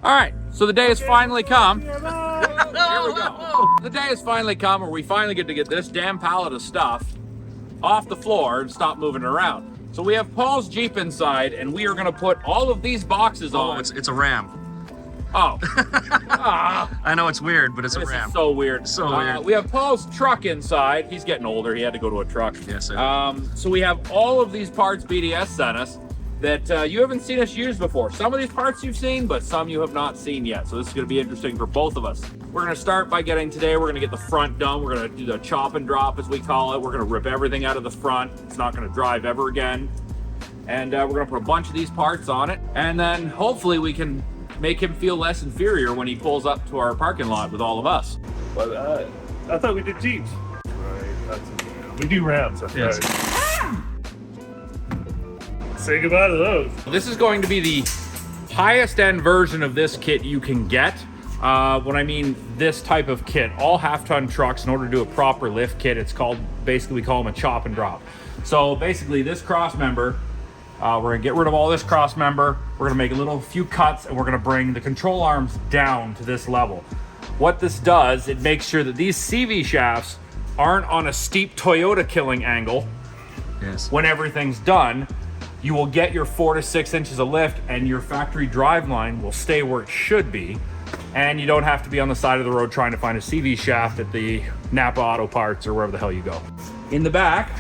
All right, so the day has finally come. Here we go. The day has finally come where we finally get to get this damn pallet of stuff off the floor and stop moving it around. So we have Paul's Jeep inside, and we are gonna put all of these boxes on. It's a Ram. Oh. I know it's weird, but it's a Ram. Is so weird. So weird. We have Paul's truck inside. He's getting older. He had to go to a truck. Yes, sir. So we have all of these parts BDS sent us that you haven't seen us use before. Some of these parts you've seen, but some you have not seen yet. So this is gonna be interesting for both of us. We're gonna start by we're gonna get the front done. We're gonna do the chop and drop, as we call it. We're gonna rip everything out of the front. It's not gonna drive ever again. And we're gonna put a bunch of these parts on it. And then hopefully we can make him feel less inferior when he pulls up to our parking lot with all of us. But I thought we did Jeeps. Right, we do Rams, that's yes. right. Say goodbye to those. This is going to be the highest end version of this kit you can get. When I mean this type of kit, all half-ton trucks, in order to do a proper lift kit, it's called, basically we call them a chop and drop. So basically this cross member, we're gonna get rid of all this cross member. We're gonna make a few cuts, and we're gonna bring the control arms down to this level. What this does, it makes sure that these CV shafts aren't on a steep Toyota killing angle. Yes. When everything's done, you will get your 4 to 6 inches of lift, and your factory drive line will stay where it should be. And you don't have to be on the side of the road trying to find a CV shaft at the Napa Auto Parts or wherever the hell you go. In the back,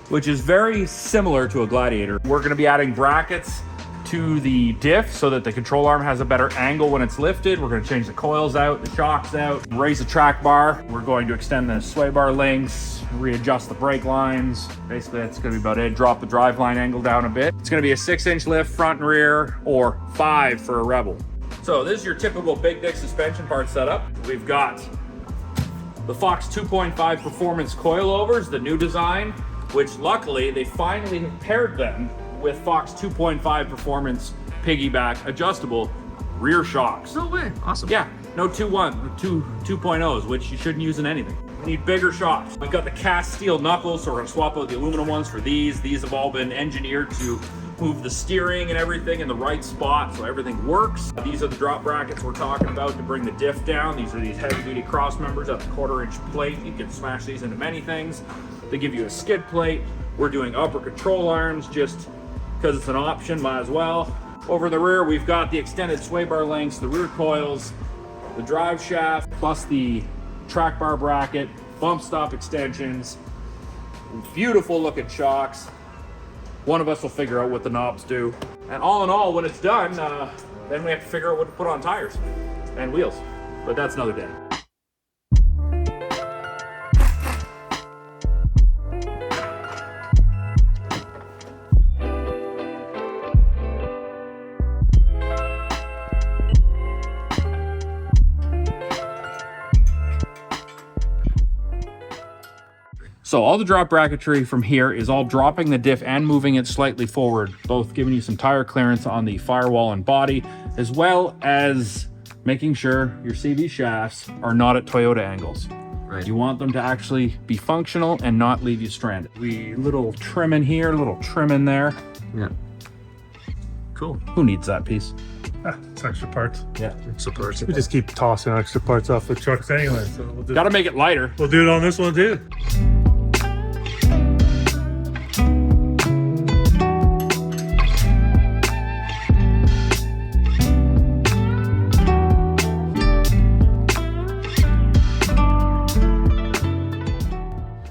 which is very similar to a Gladiator, we're going to be adding brackets to the diff so that the control arm has a better angle when it's lifted. We're going to change the coils out, the shocks out, raise the track bar. We're going to extend the sway bar links, readjust the brake lines. Basically, that's going to be about it. Drop the drive line angle down a bit. It's going to be a 6-inch lift front and rear, or 5 for a Rebel. So this is your typical big dick suspension part setup. We've got the Fox 2.5 Performance Coilovers, the new design, which luckily they finally paired them with Fox 2.5 Performance Piggyback adjustable rear shocks. No way. Awesome. Yeah, no 2.0s, which you shouldn't use in anything. We need bigger shocks. We've got the cast steel knuckles, so we're gonna swap out the aluminum ones for these. These have all been engineered to move the steering and everything in the right spot so everything works. These are the drop brackets we're talking about to bring the diff down. These are these heavy duty cross members at the 1/4-inch plate. You can smash these into many things. They give you a skid plate. We're doing upper control arms just because it's an option, might as well. Over the rear, we've got the extended sway bar links, the rear coils, the drive shaft, plus the track bar bracket, bump stop extensions, beautiful looking shocks. One of us will figure out what the knobs do. And all in all, when it's done, then we have to figure out what to put on tires and wheels. But that's another day. So all the drop bracketry from here is all dropping the diff and moving it slightly forward, both giving you some tire clearance on the firewall and body, as well as making sure your CV shafts are not at Toyota angles. Right. You want them to actually be functional and not leave you stranded. Little trim in here, little trim in there. Yeah. Cool. Who needs that piece? It's extra parts. Yeah. Extra parts. We just keep tossing extra parts off the trucks anyway, so Gotta make it lighter. we'll do it on this one too.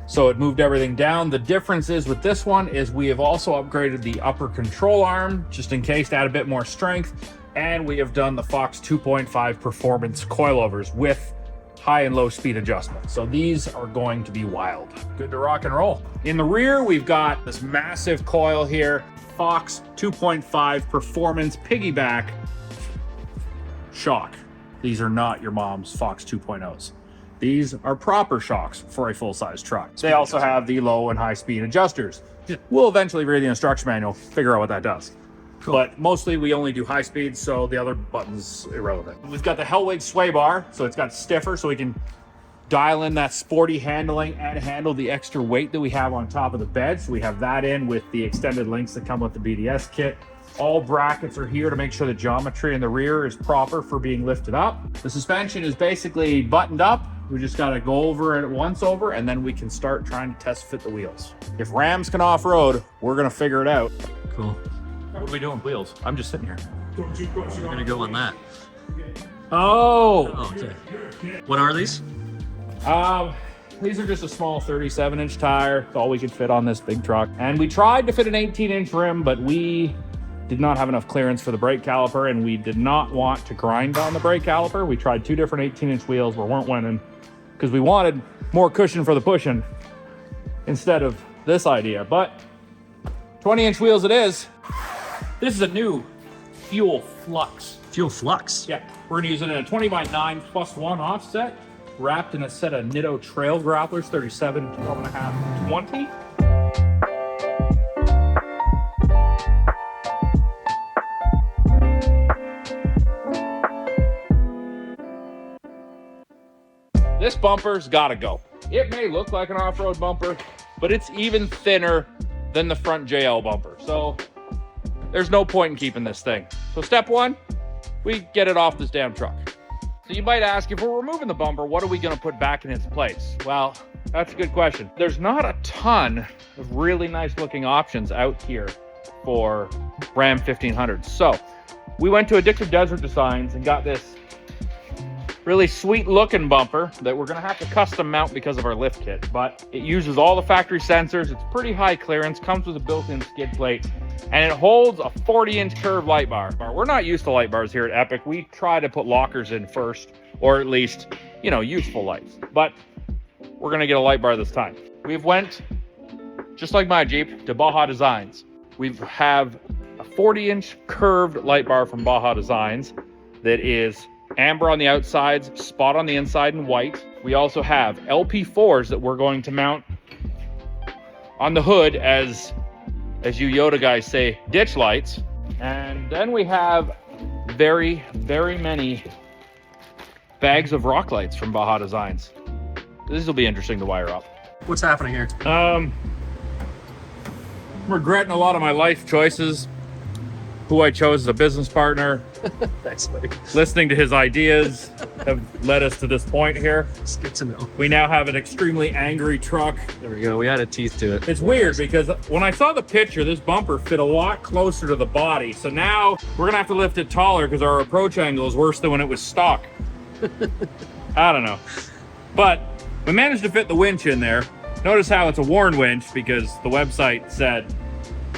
So it moved everything down. The difference is with this one is we have also upgraded the upper control arm just in case to add a bit more strength. And we have done the Fox 2.5 Performance Coilovers with high and low speed adjustment. So these are going to be wild. Good to rock and roll. In the rear, we've got this massive coil here, Fox 2.5 Performance Piggyback shock. These are not your mom's Fox 2.0s. These are proper shocks for a full-size truck. They also have the low and high speed adjusters. We'll eventually read the instruction manual, figure out what that does. Cool. But mostly we only do high speed, so the other button's irrelevant. We've got the Hellwig sway bar, so it's got stiffer, so we can dial in that sporty handling and handle the extra weight that we have on top of the bed. So we have that in with the extended links that come with the BDS kit. All brackets are here to make sure the geometry in the rear is proper for being lifted up. The suspension is basically buttoned up. We just got to go over it once over, and then we can start trying to test fit the wheels. If Rams can off-road, we're going to figure it out. Cool. What are we doing with wheels? I'm just sitting here. We're gonna go on that. Oh! Oh, okay. What are these? These are just a small 37-inch tire. It's all we could fit on this big truck. And we tried to fit an 18-inch rim, but we did not have enough clearance for the brake caliper, and we did not want to grind on the brake caliper. We tried 2 different 18-inch wheels, but weren't winning because we wanted more cushion for the pushing instead of this idea. But 20-inch wheels it is. This is a new fuel flux. Fuel Flux. Yeah, we're gonna use it in a 20x9 +1 offset, wrapped in a set of Nitto trail grapplers, 37, 12.5, 20. This bumper's gotta go. It may look like an off-road bumper, but it's even thinner than the front JL bumper. So there's no point in keeping this thing. So step 1, we get it off this damn truck. So you might ask, if we're removing the bumper, what are we gonna put back in its place? Well, that's a good question. There's not a ton of really nice looking options out here for Ram 1500s. So we went to Addictive Desert Designs and got this really sweet looking bumper that we're gonna have to custom mount because of our lift kit, but it uses all the factory sensors. It's pretty high clearance, comes with a built-in skid plate, and it holds a 40-inch curved light bar. We're not used to light bars here at Epic. We try to put lockers in first, or at least, you know, useful lights, but we're gonna get a light bar this time. We've went, just like my Jeep, to Baja Designs. We have a 40-inch curved light bar from Baja Designs that is amber on the outsides, sPod on the inside, and white. We also have LP4s that we're going to mount on the hood as you Yoda guys say, ditch lights. And then we have very, very many bags of rock lights from Baja Designs. This will be interesting to wire up. What's happening here? I'm regretting a lot of my life choices. Who I chose as a business partner. Thanks, buddy. Listening to his ideas have led us to this point here. It's good to know. We now have an extremely angry truck. There we go. We added teeth to it. It's weird because when I saw the picture, this bumper fit a lot closer to the body. So now we're gonna have to lift it taller because our approach angle is worse than when it was stock. I don't know. But we managed to fit the winch in there. Notice how it's a worn winch because the website said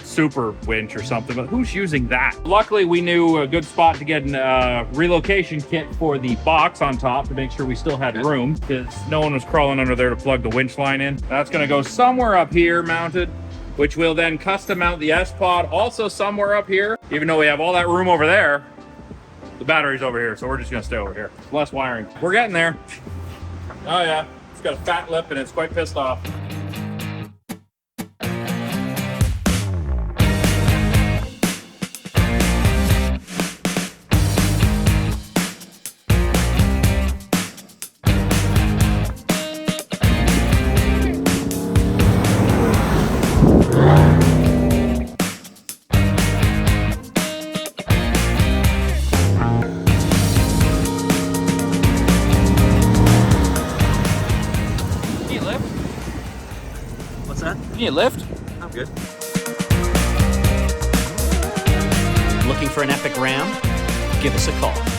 super winch or something, but who's using that? Luckily, we knew a good spot to get a relocation kit for the box on top to make sure we still had room, because no one was crawling under there to plug the winch line in. That's gonna go somewhere up here mounted, which will then custom mount the sPod also somewhere up here. Even though we have all that room over there, the battery's over here, so we're just gonna stay over here. Less wiring. We're getting there. Oh yeah, it's got a fat lip and it's quite pissed off. Can you lift? I'm good. Looking for an epic ram? Give us a call.